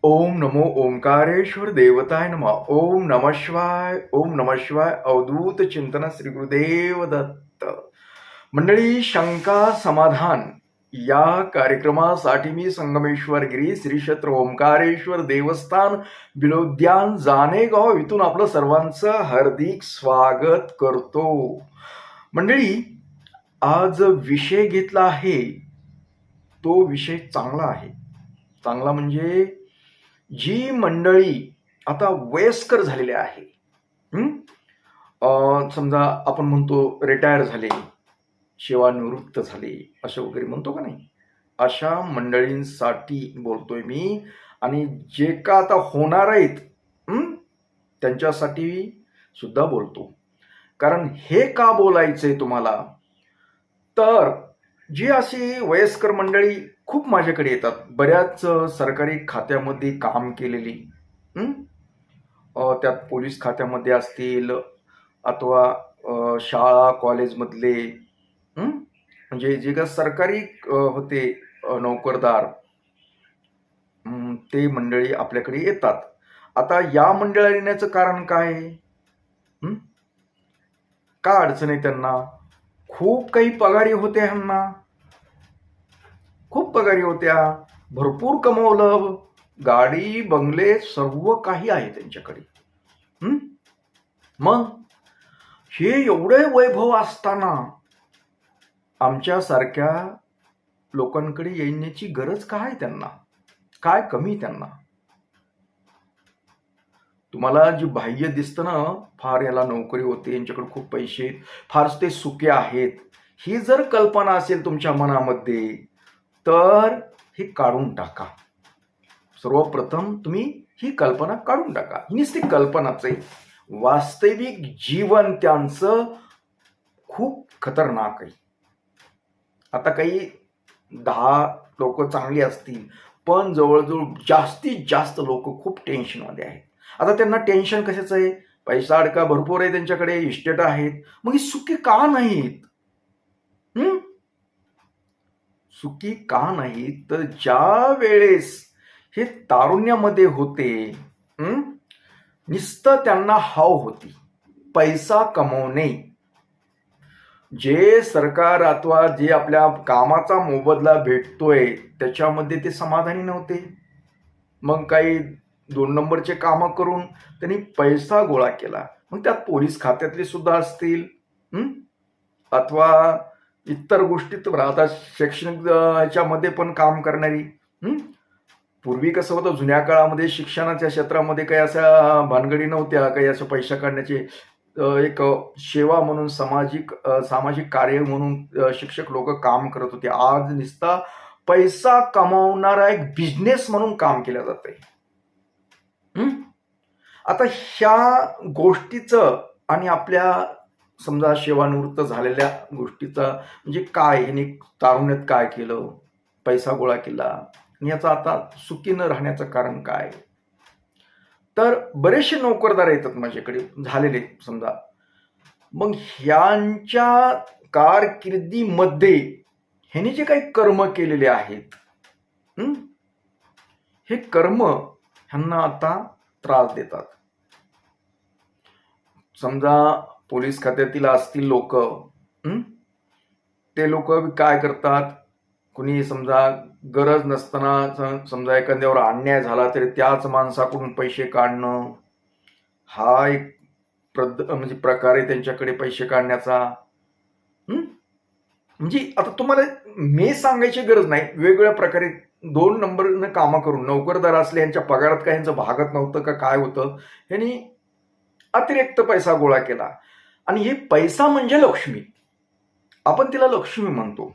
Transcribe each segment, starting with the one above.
ओम नमो ओंकारेश्वर देवताय नमः. ओम नमः शिवाय. ओम नमः शिवाय. अवधूत चिंतन श्री गुरुदेव दत्त. मंडळी, शंका समाधान या कार्यक्रमासाठी मी संगमेश्वर गिरी श्री क्षेत्र ओंकारेश्वर देवस्थान बिलोद्यान जानेगाव इथून आपलं सर्वांचं हार्दिक स्वागत करतो. मंडळी, आज विषय घेतला आहे तो विषय चांगला आहे. चांगला म्हणजे जी मंडळी आता वयस्कर झालेली आहे, समजा आपण म्हणतो रिटायर झाले, सेवानिवृत्त झाले, असं वगैरे म्हणतो का नाही, अशा मंडळींसाठी बोलतोय मी. आणि जे का आता होणार आहेत त्यांच्यासाठी सुद्धा बोलतो. कारण हे का बोलायचंय तुम्हाला, तर जी अशी वयस्कर मंडळी खूप माझ्याकडे येतात, बऱ्याच सरकारी खात्यामध्ये काम केलेली, त्यात पोलीस खात्यामध्ये असतील अथवा शाळा कॉलेजमधले, म्हणजे जे का सरकारी होते नोकरदार, ते मंडळी आपल्याकडे येतात. आता या मंडळी येण्याचं कारण काय, का अडचण आहे त्यांना? खूप काही पगारी होते, ह्यांना खूप पगारी होत्या, भरपूर कमवलं, गाडी बंगले सर्व काही आहे त्यांच्याकडे. मग हे एवढे वैभव असताना आमच्यासारख्या लोकांकडे येण्याची गरज काय? त्यांना काय कमी? त्यांना तुम्हाला जी बाह्य दिसतं ना, फार याला नोकरी होते, यांच्याकडे खूप पैसे, फारच ते सुखी आहेत, ही जर कल्पना असेल तुमच्या मनामध्ये, तर हे काढून टाका. सर्वप्रथम तुम्ही ही कल्पना काढून टाका. ही नुसती कल्पनाच आहे. वास्तविक जीवन त्यांचं खूप खतरनाक आहे. आता काही 10 लोक चांगली असतील, पण जवळजवळ जास्तीत जास्त लोक खूप टेन्शनमध्ये आहेत. आता त्यांना टेन्शन कशाचं आहे? पैसा अडका भरपूर आहे त्यांच्याकडे, इस्टेट आहेत, मग ही सुखी का नाहीत? सुखी का नाही? तर ज्या वेळेस हे तारुण्यामध्ये होते, नुसतं त्यांना हाव होती पैसा कमवणे. जे सरकार अथवा जे आपल्या कामाचा मोबदला भेटतोय त्याच्यामध्ये ते समाधानी नव्हते. मग काही 2 नंबरचे कामं करून त्यांनी पैसा गोळा केला. मग त्यात पोलीस खात्यातले सुद्धा असतील, अथवा इतर गोष्टीत, आता शैक्षणिक ह्याच्यामध्ये पण काम करणारी. पूर्वी कसं होतं, जुन्या काळामध्ये शिक्षणाच्या क्षेत्रामध्ये काही अशा भानगडी नव्हत्या, काही असं पैसा काढण्याचे एक सेवा म्हणून, सामाजिक कार्य म्हणून शिक्षक लोक काम करत होते. आज नुसता पैसा कमावणारा एक बिझनेस म्हणून काम केलं जात आहे. आता ह्या गोष्टीचं आणि आपल्या समजा सेवानिवृत्त झालेल्या गोष्टीचा म्हणजे काय, ह्याने तारुण्यात काय केलं, पैसा गोळा केला, आणि याचा आता सुखी न राहण्याचं कारण काय? तर बरेचसे नोकरदार येतात माझ्याकडे झालेले समजा. मग ह्यांच्या कारकिर्दीमध्ये ह्याने जे काही कर्म केलेले आहेत, हे कर्म ह्यांना आता त्रास देतात. समजा पोलीस खात्यातील असतील लोक, ते लोक काय करतात, कुणी समजा गरज नसताना समजा एखाद्यावर अन्याय झाला तरी त्याच माणसाकडून पैसे काढणं, हा एक म्हणजे प्रकारे त्यांच्याकडे पैसे काढण्याचा. म्हणजे आता तुम्हाला मी सांगायची गरज नाही, वेगवेगळ्या प्रकारे 2 नंबरनं कामं करून नोकरदार असले, यांच्या पगारात काय यांचं भागत नव्हतं का काय होतं, यांनी अतिरिक्त पैसा गोळा केला. आणि हे पैसा म्हणजे लक्ष्मी, आपण तिला लक्ष्मी म्हणतो.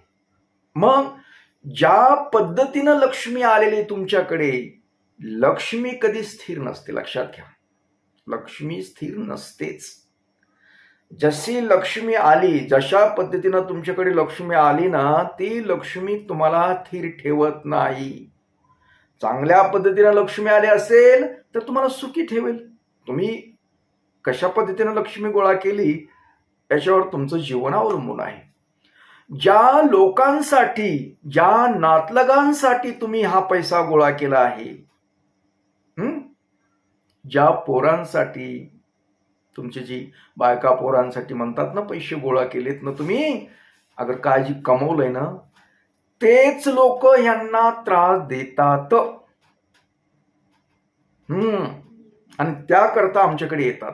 मग ज्या पद्धतीनं लक्ष्मी आलेली तुमच्याकडे, लक्ष्मी कधी स्थिर नसते, लक्षात घ्या. लक्ष्मी स्थिर नसतेच. जशी लक्ष्मी आली, जशा पद्धतीनं तुमच्याकडे लक्ष्मी आली ना, ती लक्ष्मी तुम्हाला स्थिर ठेवत नाही. चांगल्या पद्धतीनं लक्ष्मी आली असेल तर तुम्हाला सुखी ठेवेल. तुम्ही कशा पद्धतीनं लक्ष्मी गोळा केली याच्यावर तुमचं जीवन अवलंबून आहे. ज्या लोकांसाठी, ज्या नातलगांसाठी तुम्ही हा पैसा गोळा केला आहे, ज्या पोरांसाठी, तुमची जी बायका पोरांसाठी म्हणतात ना पैसे गोळा केलेत ना तुम्ही, अगर काळजी कमवलंय ना, तेच लोक यांना त्रास देतात. आणि त्याकरता आमच्याकडे येतात.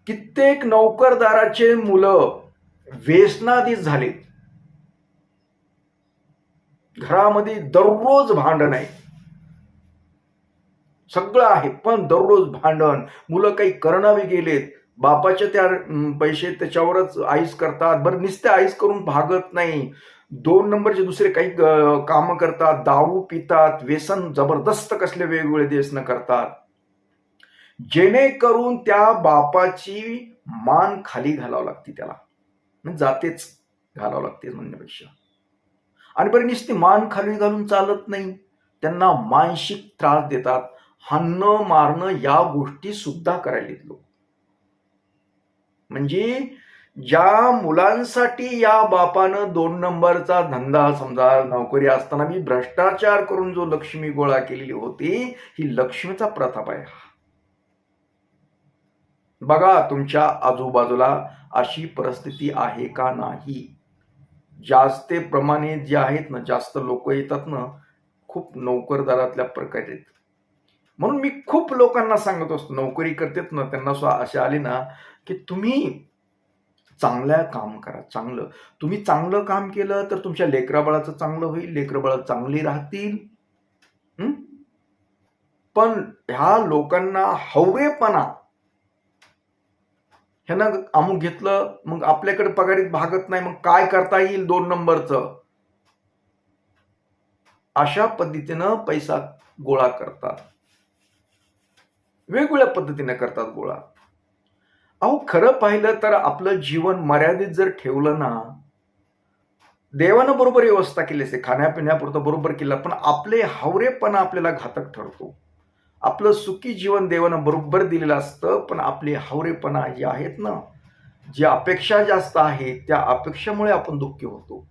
कित्येक नोकरदाराचे मुलं व्यसनाधीन झाले. घरामध्ये दररोज भांडण आहे, सगळं आहे, पण दररोज भांडण. मुलं काही करणावे गेलेत, बापाचे त्या पैसे त्याच्यावरच आईस करतात. बरं, नुसते आईस करून भागत नाही, 2 नंबरचे दुसरे काही कामं करतात, दारू पितात, व्यसन जबरदस्त कसले वेगवेगळे व्यसन करतात, जेणेकरून त्या बापाची मान खाली घालावं लागते, त्याला जातेच घालावं लागते म्हणण्यापेक्षा. आणि बरं, नुसती मान खाली घालून चालत नाही, त्यांना मानसिक त्रास देतात, हाणणं मारणं या गोष्टी सुद्धा करायला लोक. म्हणजे ज्या मुलांसाठी या बापानं 2 नंबरचा धंदा, समजा नोकरी असताना मी भ्रष्टाचार करून जो लक्ष्मी गोळा केलेली होती, ही लक्ष्मीचा प्रताप आहे. बघा तुमच्या आजूबाजूला अशी परिस्थिती आहे का नाही. जास्त प्रमाणे जे आहेत ना, जास्त लोक येतात ना, खूप नोकरदारातल्या प्रकारे. म्हणून मी खूप लोकांना सांगत असतो, नोकरी करतात ना, त्यांना असे आले ना की तुम्ही चांगलं काम करा. चांगलं तुम्ही चांगलं काम केलं तर तुमच्या लेकराबाळाचं चांगलं होईल, लेकरबाळ चांगली राहतील. पण ह्या लोकांना हवरेपणा, ह्यानं अमुक घेतलं मग आपल्याकडे पगारीत भागत नाही, मग काय करता येईल 2 नंबरचं, अशा पद्धतीनं पैसा गोळा करतात. वेगवेगळ्या पद्धतीने करतात गोळा. अहो, खरं पाहिलं तर आपलं जीवन मर्यादित जर ठेवलं ना, देवानं बरोबर व्यवस्था केली असते, खाण्यापिण्यापुरतं बरोबर केलं, पण आपले हावरेपणा आपल्याला घातक ठरतो. आपलं सुखी जीवन देवानं बरोबर दिलेलं असतं, पण आपले हावरेपणा जे आहेत ना, जी अपेक्षा जास्त आहे, त्या अपेक्षेमुळे आपण दुःखी होतो.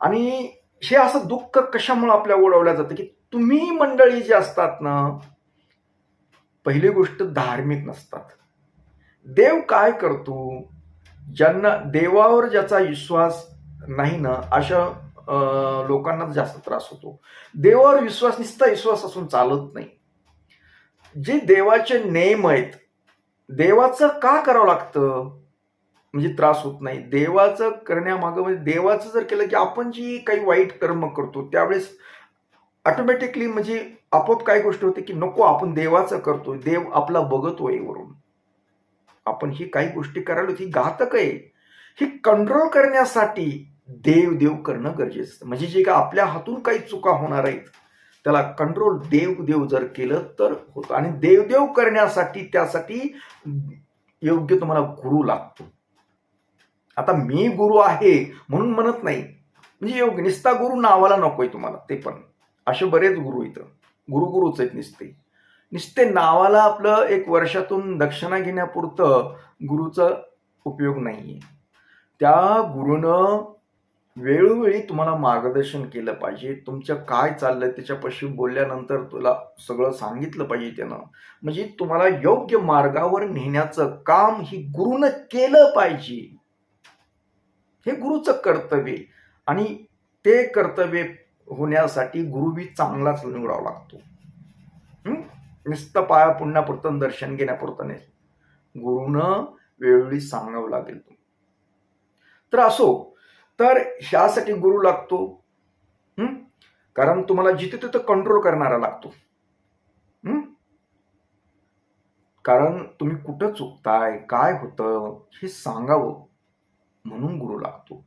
आणि हे असं दुःख कशामुळे आपल्या ओढवल्या जातं की तुम्ही मंडळी जे असतात ना, पहिली गोष्ट धार्मिक नसतात. देव काय करतो, ज्यांना देवावर ज्याचा विश्वास नाही ना, अशा लोकांना जास्त त्रास होतो. देवावर विश्वास, नुसता विश्वास असून चालत नाही. जे देवाचे नियम आहेत, देवाचं का करावं लागतं म्हणजे त्रास होत नाही. देवाचं करण्यामागं म्हणजे देवाचं जर केलं की आपण जी काही वाईट कर्म करतो त्यावेळेस ऑटोमॅटिकली म्हणजे आपोआप काय गोष्ट होते की नको, आपण देवाचं करतोय, देव आपला बघतोय वरून, आपण ही काही गोष्टी करायला ही घातक आहे, ही कंट्रोल करण्यासाठी देव करणं गरजेचं. म्हणजे जे काय आपल्या हातून काही चुका होणार आहेत त्याला कंट्रोल देव जर केलं तर होतं. आणि देव करण्यासाठी त्यासाठी योग्य तुम्हाला गुरु लागतो. आता मी गुरु आहे म्हणून म्हणत नाही, म्हणजे योग्य निस्ता गुरु नावाला नकोय तुम्हाला, ते पण असे बरेच गुरु इथं गुरुच आहेत, निस्ते नावाला आपलं एक वर्षातून दक्षिणा घेण्यापुरतं गुरुचा उपयोग नाहीये. त्या गुरुनं वेळोवेळी तुम्हाला मार्गदर्शन केलं पाहिजे. तुमचं काय चाललंय त्याच्यापाशी बोलल्यानंतर तुला सगळं सांगितलं पाहिजे त्यानं, म्हणजे तुम्हाला योग्य मार्गावर नेण्याचं काम ही गुरुनं केलं पाहिजे. हे गुरुचं कर्तव्य, आणि ते कर्तव्य होण्यासाठी गुरु बी चांगलाच निवडावा लागतो. नुसतं पाया पुण्यापुरतं दर्शन घेण्यापुरतं नाही, गुरुनं वेळोवेळी सांगावं लागेल. तर असो, तर ह्यासाठी गुरु लागतो. कारण तुम्हाला जिथे तिथं कंट्रोल करणारा लागतो. कारण तुम्ही कुठं चुकताय, काय होतं हे सांगावं म्हणून गुरु लागतो.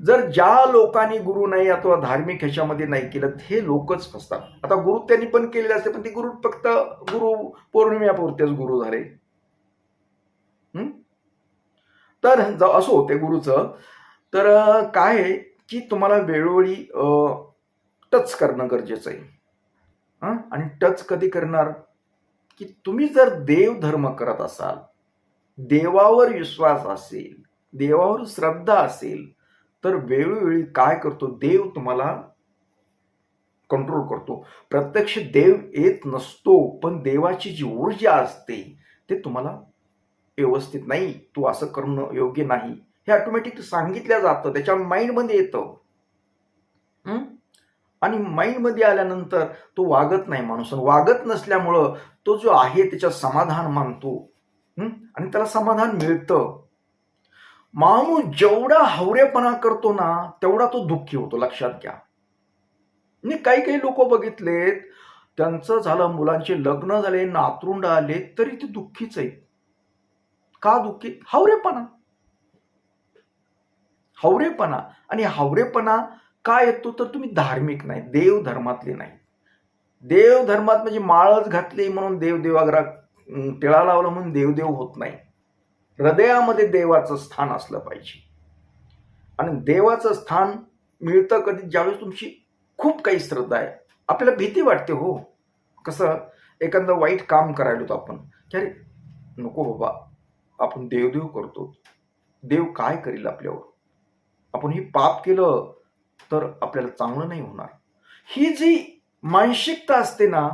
जर ज्या लोकांनी गुरु नाही अथवा धार्मिक ह्याच्यामध्ये नाही केलं, हे लोकच फसतात. आता गुरु त्यांनी पण केलेले असते, पण ते गुरु फक्त गुरु पौर्णिमेपुरतेच गुरु झाले. तर असो ते गुरुचं, तर काय आहे की तुम्हाला वेळोवेळी टच करणं गरजेचं आहे. आणि टच कधी करणार की तुम्ही जर देव धर्म करत असाल, देवावर विश्वास असेल, देवावर श्रद्धा असेल, तर वेळोवेळी काय करतो देव तुम्हाला कंट्रोल करतो. प्रत्यक्ष देव येत नसतो, पण देवाची जी ऊर्जा असते ते तुम्हाला व्यवस्थित नाही, तू असं करणं योग्य नाही, हे ऑटोमॅटिक सांगितलं जातं, त्याच्या माइंडमध्ये येतं. आणि माइंडमध्ये आल्यानंतर तो वागत नाही माणूस. वागत नसल्यामुळं तो जो आहे त्याच्या समाधान मानतो आणि त्याला समाधान मिळतं. माणूस जेवढा हवरेपणा करतो ना तेवढा तो दुःखी होतो, लक्षात घ्या. मी काही लोक बघितलेत, त्यांचं झालं, मुलांचे लग्न झाले, नातरुंड आले, तरी ते दुःखीच आहेत. का दुःखी? हवरेपणा. आणि हवरेपणा काय येतो तर तुम्ही धार्मिक नाही, देव धर्मातले नाही. देव धर्मात म्हणजे माळच घातली म्हणून देवदेवाग्रा टिळा लावला म्हणून देवदेव होत नाही. हृदयामध्ये देवाचं स्थान असलं पाहिजे. आणि देवाचं स्थान मिळतं कधी? ज्यावेळेस तुमची खूप काही श्रद्धा आहे. आपल्याला भीती वाटते हो. कसं एखादं वाईट काम करायला होतं आपण, की अरे नको बाबा, आपण देवदेव करतो, देव काय करील आपल्यावर, आपण हे पाप केलं तर आपल्याला चांगलं नाही होणार. ही जी मानसिकता असते ना,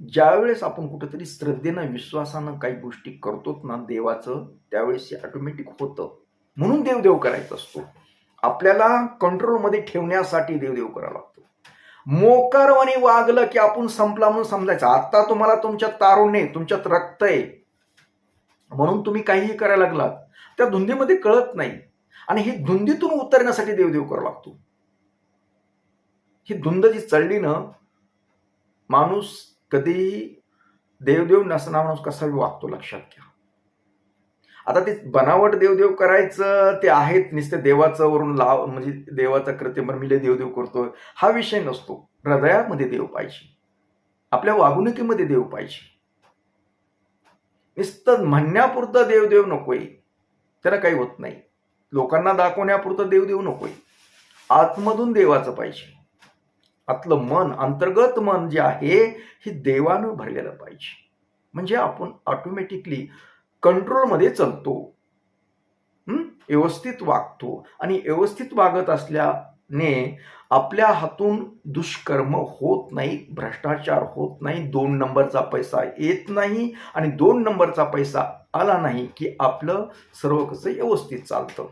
ज्यावेळेस आपण कुठेतरी श्रद्धेनं विश्वासानं काही गोष्टी करतो ना देवाचं, त्यावेळेस हे ऑटोमॅटिक होतं. म्हणून देवदेव करायचा असतो. आपल्याला कंट्रोलमध्ये ठेवण्यासाठी देवदेव करावा लागतो. मोकारवाने वागलं की आपण संपला म्हणून समजायचं. आता तुम्हाला तुमच्यात तारुण्य, तुमच्यात रक्त आहे म्हणून तुम्ही काहीही करायला लागलात, त्या धुंदीमध्ये कळत नाही. आणि ही धुंदीतून उतरण्यासाठी देवदेव करावा लागतो. ही धुंद जी चढली ना, माणूस कधी देवदेव नसणारा माणूस कसा वागतो, लक्षात घ्या. आता ते बनावट देवदेव करायचं ते आहेत, नुसते देवाचं वरून लाव, म्हणजे देवाचा कृत्य मिले देवदेव करतोय, हा विषय नसतो. हृदयामध्ये देव पाहिजे, आपल्या वागणुकीमध्ये देव पाहिजे. नुसतं म्हणण्यापुरतं देवदेव नकोय, त्याला काही होत नाही. लोकांना दाखवण्यापुरतं देवदेव नकोय. आतमधून देवाचं पाहिजे. आतलं मन, अंतर्गत मन जे आहे हे देवानं भरलेलं पाहिजे. म्हणजे आपण ऑटोमॅटिकली कंट्रोलमध्ये चालतो, व्यवस्थित वागतो. आणि व्यवस्थित वागत असल्याने आपल्या हातून दुष्कर्म होत नाही, भ्रष्टाचार होत नाही, 2 नंबरचा पैसा येत नाही. आणि 2 नंबरचा पैसा आला नाही की आपलं सर्व कसं व्यवस्थित चालतं.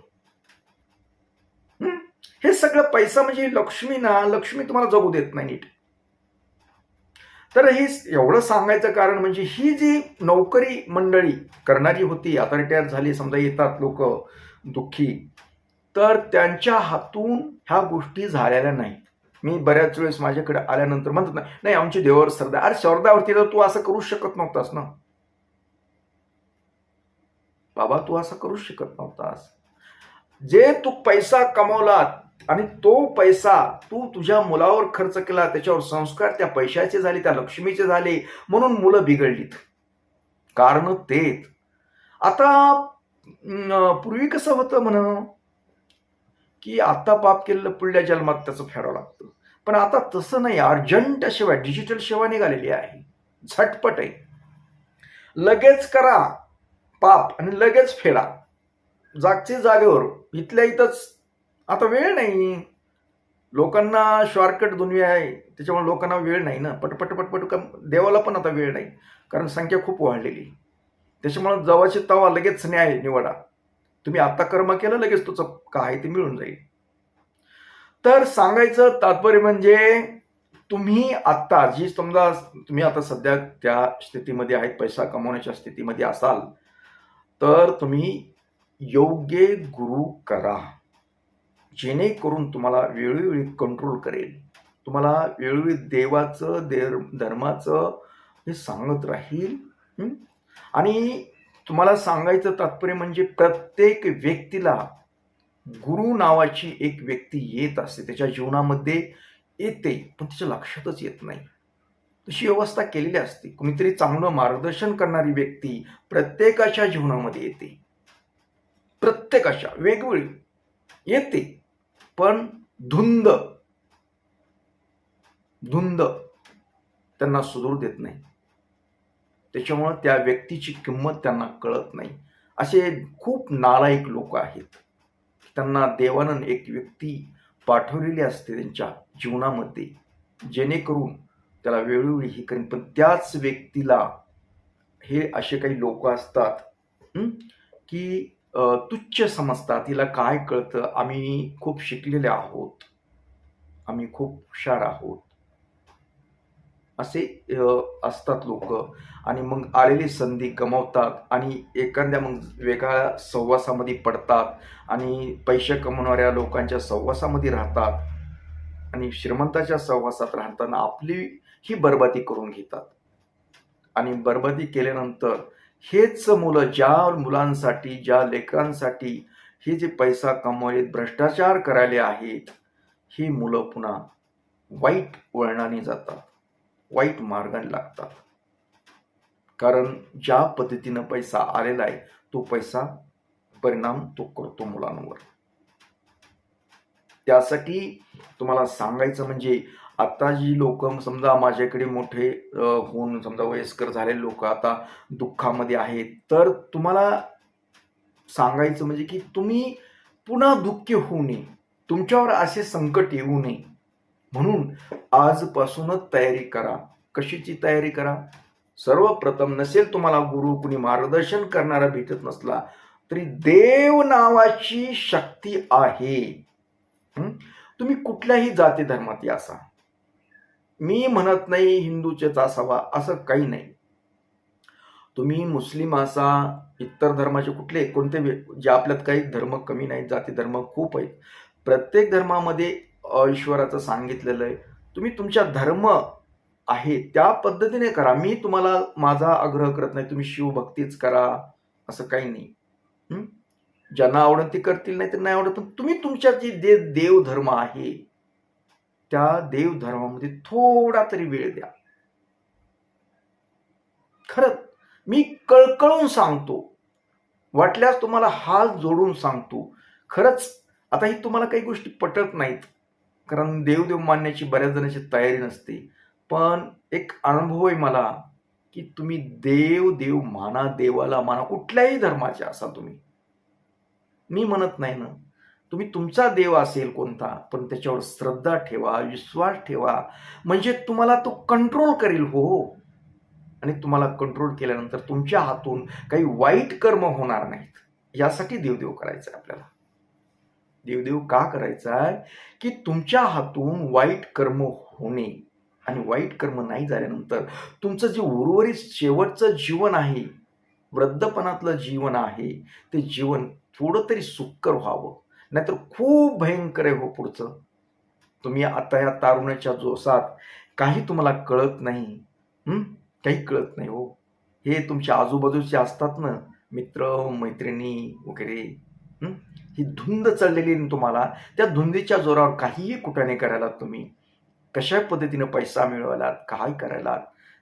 हे सगळं पैसा म्हणजे लक्ष्मी ना, लक्ष्मी तुम्हाला जगू देत नाही नीट. तर हे एवढं सांगायचं कारण म्हणजे ही जी नोकरी मंडळी करणारी होती, आता रिटायर झाली समजा, येतात लोक दुःखी, तर त्यांच्या हातून ह्या गोष्टी झालेल्या नाही. मी बऱ्याच वेळेस माझ्याकडे आल्यानंतर म्हणतात नाही आमची देवावर श्रद्धा. अरे श्रद्धावरती तर तू असं करूच शकत नव्हतास ना बाबा, तू असं करूच शकत नव्हतास. जे तू पैसा कमवला आणि तो पैसा तू तुझ्या मुलावर खर्च केला, त्याच्यावर संस्कार त्या पैशाचे झाले, त्या लक्ष्मीचे झाले, म्हणून मुलं बिघडलीत. कारण तेच. आता पूर्वी कसं होतं म्हणून की आता पाप केलेलं पुढल्या जन्मात त्याचं फेडावं लागतं. पण आता तसं नाही. अर्जंट सेवा, डिजिटल सेवा निघालेली आहे, झटपट आहे. लगेच करा पाप आणि लगेच फेडा, जागचे जागेवर, इथल्या इथंच. आता वेळ नाही, लोकांना शॉर्टकट दुनिया आहे, त्याच्यामुळे लोकांना वेळ नाही ना. पटपट पटपट देवाला पण आता वेळ नाही, कारण संख्या खूप वाढलेली. त्याच्यामुळे जवळचे तवा लगेच न्याय निवडा. तुम्ही आता कर्म केलं, लगेच तुझं काय ते मिळून जाईल. तर सांगायचं तात्पर्य म्हणजे तुम्ही आता जी समजा तुम्ही आता सध्या त्या स्थितीमध्ये आहेत, पैसा कमवण्याच्या स्थितीमध्ये असाल, तर तुम्ही योग्य गुरु करा, जेणेकरून तुम्हाला वेळोवेळी कंट्रोल करेल, तुम्हाला वेळोवेळी देवाचं धर्माचं हे सांगत राहील. आणि तुम्हाला सांगायचं तात्पर्य म्हणजे प्रत्येक व्यक्तीला गुरु नावाची एक व्यक्ती येत असते, त्याच्या जीवनामध्ये येते, पण त्याच्या लक्षातच येत नाही. तशी व्यवस्था केलेली असते. कुणीतरी चांगलं मार्गदर्शन करणारी व्यक्ती प्रत्येकाच्या जीवनामध्ये येते, प्रत्येकाच्या वेगवेगळी येते, पण धुंद त्यांना सुधरू देत नाही. त्याच्यामुळे त्या व्यक्तीची किंमत त्यांना कळत नाही. असे खूप नालायक लोक आहेत. त्यांना देवानं एक व्यक्ती पाठवलेली असते त्यांच्या जीवनामध्ये, जेणेकरून त्याला वेळोवेळी हे करेन. पण त्याच व्यक्तीला हे असे काही लोक असतात की तुच्छ समजतात. हिला काय कळतं, आम्ही खूप शिकलेले आहोत, आम्ही खूप हुशार आहोत, असे असतात लोक. आणि मग आलेली संधी गमावतात आणि एखाद्या मग वेगळ्या सहवासामध्ये पडतात आणि पैसे कमवणाऱ्या लोकांच्या सहवासामध्ये राहतात आणि श्रीमंताच्या सहवासात राहताना आपली ही बरबादी करून घेतात. आणि बरबादी केल्यानंतर हेच मुलं, ज्या मुलांसाठी, ज्या लेकरांसाठी हे जे पैसा कमवलेत, भ्रष्टाचार करायला आहेत, ही मुलं पुन्हा वाईट वळणाने जातात, वाईट मार्गाने लागतात. कारण ज्या पद्धतीनं पैसा आलेला आहे तो पैसा परिणाम तो करतो मुलांवर. त्यासाठी तुम्हाला सांगायचं म्हणजे आता जी लोक समजा माझ्याकडे मोठे होऊन समजा वयस्कर झालेले लोक आता दुःखामध्ये आहेत, तर तुम्हाला सांगायचं म्हणजे की तुम्ही पुन्हा दुःखी होऊ नये, तुमच्यावर असे संकट येऊ नये म्हणून आजपासूनच तयारी करा. कशाची तयारी करा? सर्वप्रथम नसेल तुम्हाला गुरु, कुणी मार्गदर्शन करणारा भेटत नसला तरी देव नावाची शक्ती आहे. तुम्ही कुठल्याही जाती धर्मात असा, मी म्हणत नाही हिंदूचेच असावा असं काही नाही. तुम्ही मुस्लिम असा, इतर धर्माचे कुठले कोणते, जे आपल्यात काही धर्म कमी नाहीत, जाती धर्म खूप आहेत. प्रत्येक धर्मामध्ये ईश्वराचं सांगितलेलं आहे. तुम्ही तुमच्या धर्म आहे त्या पद्धतीने करा. मी तुम्हाला माझा आग्रह करत नाही तुम्ही शिवभक्तीच करा असं काही नाही. ज्यांना आवडत ते करतील, नाही तर नाही आवडत. पण तुम्ही तुमच्या जे देव धर्म आहे त्या देव धर्मामध्ये थोडा तरी वेळ द्या. खरंच मी कळकळून सांगतो, वाटल्यास तुम्हाला हात जोडून सांगतो. खरंच आता ही तुम्हाला काही गोष्टी पटत नाहीत, कारण देव मानण्याची बऱ्याच जणांची तयारी नसते. पण एक अनुभव आहे मला की तुम्ही देव माना, देवाला माना, कुठल्याही धर्माचे असा तुम्ही. मी म्हणत नाही ना, तुम्ही तुमचा देव असेल कोणता, पण त्याच्यावर श्रद्धा ठेवा, विश्वास ठेवा, म्हणजे तुम्हाला तो कंट्रोल करेल. हो, आणि तुम्हाला कंट्रोल केल्यानंतर तुमच्या हातून काही वाईट कर्म होणार नाहीत. यासाठी देवदेव करायचं आहे आपल्याला. देवदेव का करायचा आहे की तुमच्या हातून वाईट कर्म होणे आणि वाईट कर्म नाही झाल्यानंतर तुमचं जे उर्वरित शेवटचं जीवन आहे, वृद्धपणातलं जीवन आहे, ते जीवन थोडं तरी सुखकर व्हावं, नाहीतर खूप भयंकर आहे हो पुढचं. तुम्ही आता या तारुण्याच्या जोशात काही तुम्हाला कळत नाही, काही कळत नाही हो. हे तुमच्या आजूबाजूचे असतात ना मित्र मैत्रिणी वगैरे, ही धुंद चढलेली तुम्हाला, त्या धुंदीच्या जोरावर काहीही कुठाने करायला, तुम्ही कशा पद्धतीने पैसा मिळवायला, काय करायला,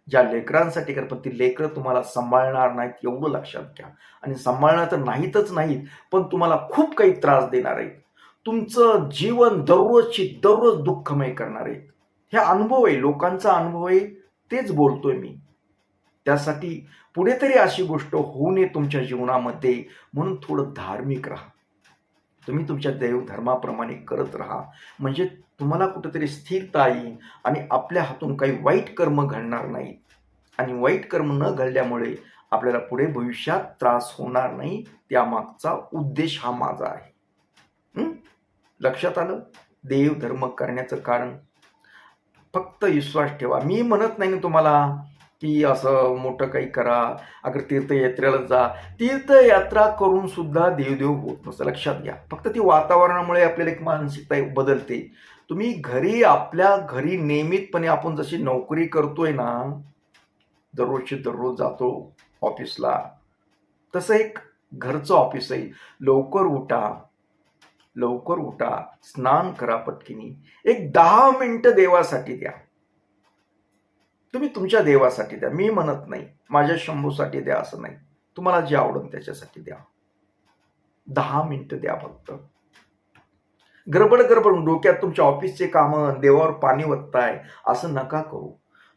ज्या लेकरांसाठी कर, पण ती लेकरं तुम्हाला सांभाळणार नाहीत एवढं लक्षात घ्या. आणि सांभाळणार तर नाहीतच नाहीत, पण तुम्हाला खूप काही त्रास देणार आहेत. तुमचं जीवन दररोज दुःखमय करणार आहेत. हे अनुभव आहे, लोकांचा अनुभव आहे, तेच बोलतोय मी. त्यासाठी पुढे तरी अशी गोष्ट होऊ नये तुमच्या जीवनामध्ये, म्हणून थोडं धार्मिक राहा. तुम्ही तुमच्या देवधर्माप्रमाणे करत राहा, म्हणजे तुम्हाला कुठेतरी स्थिरता येईल आणि आपल्या हातून काही वाईट कर्म घडणार नाहीत. आणि वाईट कर्म न घडल्यामुळे आपल्याला पुढे भविष्यात त्रास होणार नाही. त्यामागचा उद्देश हा माझा आहे. लक्षात आलं? देवधर्म करण्याचं कारण फक्त विश्वास ठेवा. मी म्हणत नाही ना तुम्हाला की असं मोठं काही करा, अगर तीर्थयात्रेला जा. तीर्थयात्रा करून सुद्धा देवदेव होत नसतं, लक्षात घ्या. फक्त ती वातावरणामुळे आपल्याला एक मानसिकता बदलते. तुम्ही घरी, आपल्या घरी नियमितपणे आपण जशी नोकरी करतोय ना, दररोज जातो ऑफिसला, तसं एक घरचं ऑफिस आहे. लवकर उठा, स्नान करा पटकिनी, एक 10 मिनिटं देवासाठी द्या. तुम्ही तुमच्या देवासाठी द्या. मी म्हणत नाही माझ्या शंभूसाठी द्या असं नाही, तुम्हाला जे आवडेल त्याच्यासाठी द्या. 10 मिनिटं द्या फक्त. गडबड डोक्यात तुमच्या ऑफिसचे कामं, देवावर पाणी वतताय असं नका करू.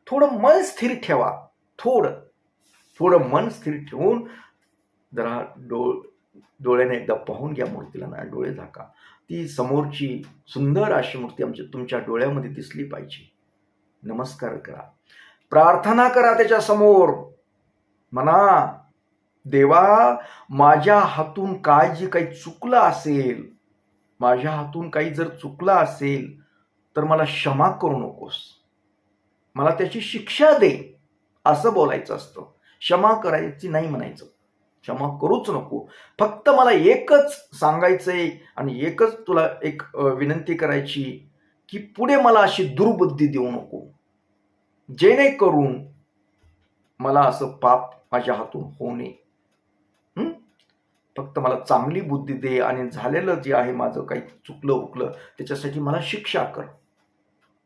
थोडं मन स्थिर ठेवा. थोडं मन स्थिर ठेवून जरा डोळ्याने एकदा पाहून घ्या मूर्तीला ना, डोळे झाका. ती समोरची सुंदर अशी मूर्ती तुमच्या डोळ्यामध्ये दिसली पाहिजे. नमस्कार करा, प्रार्थना करा त्याच्या समोर. म्हणा, देवा, माझ्या हातून काय जे काही चुकलं असेल, माझ्या हातून काही जर चुकलं असेल तर मला क्षमा करू नकोस, मला त्याची शिक्षा दे, असं बोलायचं असतं. क्षमा करायची नाही म्हणायचं, क्षमा करूच नको. फक्त मला एकच सांगायचंय आणि एकच तुला एक विनंती करायची की पुढे मला अशी दुर्बुद्धी देऊ नको, जेणेकरून मला असं पाप माझ्या हातून होऊ नये. फक्त मला चांगली बुद्धी दे आणि झालेलं जे आहे माझं काही चुकलं उकलं त्याच्यासाठी मला शिक्षा कर,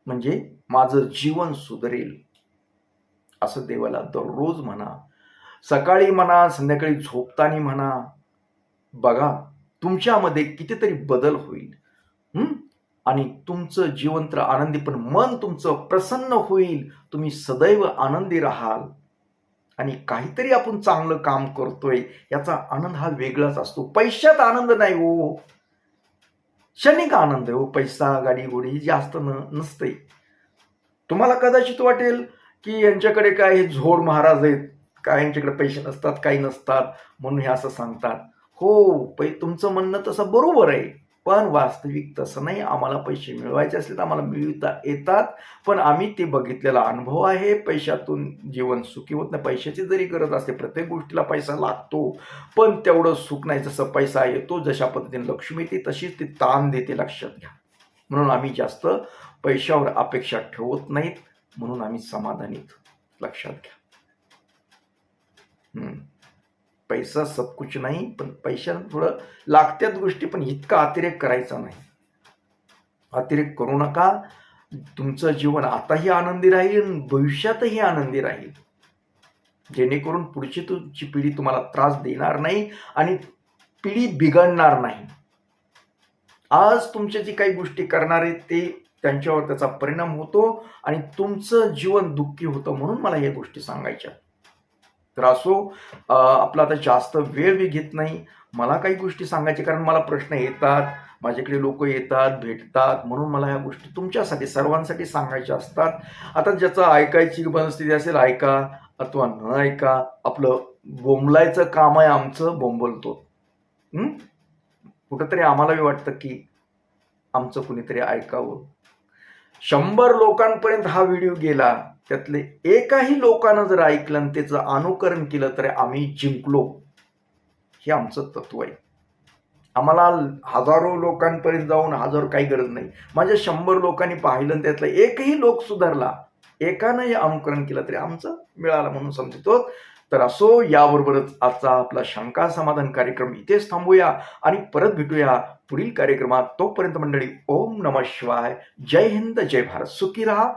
म्हणजे माझं जीवन सुधरेल. असं देवाला दररोज म्हणा, सकाळी म्हणा, संध्याकाळी झोपताना म्हणा. बघा, तुमच्यामध्ये कितीतरी बदल होईल आणि तुमचं जीवन तर आनंदी, पण मन तुमचं प्रसन्न होईल. तुम्ही सदैव आनंदी राहाल आणि काहीतरी आपण चांगलं काम करतोय याचा आनंद हा वेगळाच असतो. पैशात आनंद नाही हो, क्षणिक आनंद हो. पैसा, गाडी गोडी जास्त नसते. तुम्हाला कदाचित वाटेल की यांच्याकडे काय हे झोड महाराज आहेत, काय यांच्याकडे पैसे नसतात, काही नसतात म्हणून हे असं सांगतात. हो, तुमचं म्हणणं तसं बरोबर आहे, पण वास्तविक तसं नाही. आम्हाला पैसे मिळवायचे असले तर आम्हाला मिळवता येतात, पण आम्ही ते बघितलेला अनुभव आहे. पैशातून जीवन सुखी होत नाही. पैशाची जरी गरज असते, प्रत्येक गोष्टीला पैसा लागतो, पण तेवढं सुख नाही. जसं पैसा येतो, जशा पद्धतीने लक्ष्मी येते तशीच ती ताण देते, लक्षात घ्या. म्हणून आम्ही जास्त पैशावर अपेक्षा ठेवत नाहीत, म्हणून आम्ही समाधानीत, लक्षात घ्या. पैसा सब कुछ नाही, पण पैशानं थोडं लागत्यात गोष्टी, पण इतका अतिरेक करायचा नाही. अतिरेक करू नका. तुमचं जीवन आताही आनंदी राहील, भविष्यातही आनंदी राहील, जेणेकरून पुढची तुमची पिढी तुम्हाला त्रास देणार नाही आणि पिढी बिघडणार नाही. आज तुमच्या जी काही गोष्टी करणार आहेत ते त्यांच्यावर त्याचा परिणाम होतो आणि तुमचं जीवन दुःखी होतं, म्हणून मला या गोष्टी सांगायच्या. तर असो, आपला आता जास्त वेळ मी घेत नाही. मला काही गोष्टी सांगायच्या, कारण मला प्रश्न येतात, माझ्याकडे लोक येतात, भेटतात, म्हणून मला ह्या गोष्टी तुमच्यासाठी, सर्वांसाठी सांगायच्या असतात. आता ज्याचं ऐकायची परिस्थिती असेल ऐका, अथवा न ऐका. आपलं बोंबलायचं काम आहे आमचं, बोंबलतो. कुठंतरी आम्हालाही वाटतं की आमचं कुणीतरी ऐकावं. 100 लोकांपर्यंत हा व्हिडिओ गेला, त्यातले एकाही लोकांना जर ऐकलं आणि त्याचं अनुकरण केलं तर आम्ही जिंकलो. हे आमचं तत्व आहे. आम्हाला हजारो लोकांपर्यंत जाऊन हजारो काही गरज नाही. माझ्या 100 लोकांनी पाहिलं त्यातला एकही लोक सुधारला, एकानं हे अनुकरण केलं तरी आमचं मिळालं म्हणून समजतो. तर असो, याबरोबरच आजचा आपला शंका समाधान कार्यक्रम इथेच थांबूया आणि परत भेटूया पुढील कार्यक्रमात. तोपर्यंत मंडळी, ओम नमः शिवाय, जय हिंद, जय भारत, सुखी राहा.